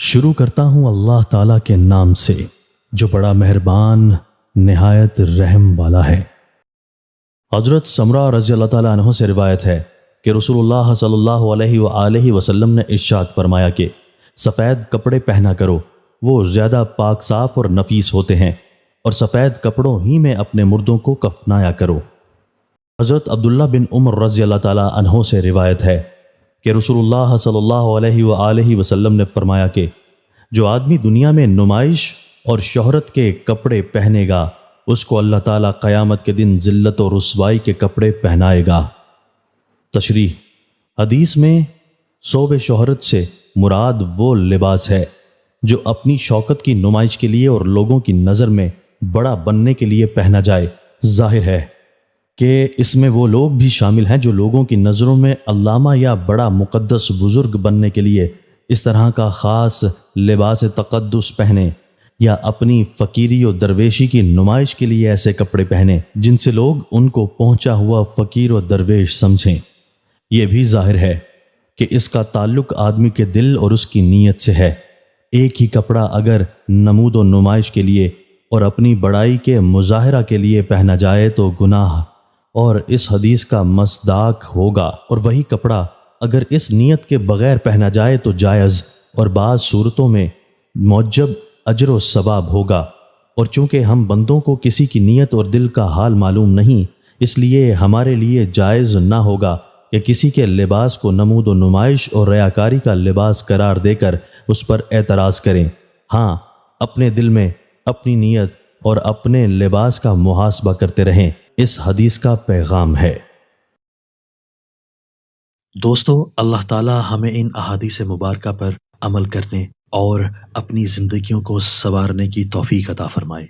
شروع کرتا ہوں اللہ تعالیٰ کے نام سے جو بڑا مہربان نہایت رحم والا ہے۔ حضرت سمرہ رضی اللہ تعالیٰ عنہ سے روایت ہے کہ رسول اللہ صلی اللہ علیہ وآلہ وسلم نے ارشاد فرمایا کہ سفید کپڑے پہنا کرو، وہ زیادہ پاک صاف اور نفیس ہوتے ہیں، اور سفید کپڑوں ہی میں اپنے مردوں کو کفنایا کرو۔ حضرت عبداللہ بن عمر رضی اللہ تعالیٰ عنہ سے روایت ہے کہ رسول اللہ صلی اللہ علیہ وآلہ وسلم نے فرمایا کہ جو آدمی دنیا میں نمائش اور شہرت کے کپڑے پہنے گا اس کو اللہ تعالیٰ قیامت کے دن ذلت و رسوائی کے کپڑے پہنائے گا۔ تشریح: حدیث میں ثوب شہرت سے مراد وہ لباس ہے جو اپنی شوکت کی نمائش کے لیے اور لوگوں کی نظر میں بڑا بننے کے لیے پہنا جائے۔ ظاہر ہے کہ اس میں وہ لوگ بھی شامل ہیں جو لوگوں کی نظروں میں علامہ یا بڑا مقدس بزرگ بننے کے لیے اس طرح کا خاص لباس تقدس پہنے، یا اپنی فقیری و درویشی کی نمائش کے لیے ایسے کپڑے پہنے جن سے لوگ ان کو پہنچا ہوا فقیر و درویش سمجھیں۔ یہ بھی ظاہر ہے کہ اس کا تعلق آدمی کے دل اور اس کی نیت سے ہے۔ ایک ہی کپڑا اگر نمود و نمائش کے لیے اور اپنی بڑائی کے مظاہرہ کے لیے پہنا جائے تو گناہ اور اس حدیث کا مصداق ہوگا، اور وہی کپڑا اگر اس نیت کے بغیر پہنا جائے تو جائز اور بعض صورتوں میں موجب اجر و ثواب ہوگا۔ اور چونکہ ہم بندوں کو کسی کی نیت اور دل کا حال معلوم نہیں، اس لیے ہمارے لیے جائز نہ ہوگا کہ کسی کے لباس کو نمود و نمائش اور ریاکاری کا لباس قرار دے کر اس پر اعتراض کریں۔ ہاں، اپنے دل میں اپنی نیت اور اپنے لباس کا محاسبہ کرتے رہیں، اس حدیث کا پیغام ہے۔ دوستو، اللہ تعالی ہمیں ان احادیث مبارکہ پر عمل کرنے اور اپنی زندگیوں کو سنوارنے کی توفیق عطا فرمائے۔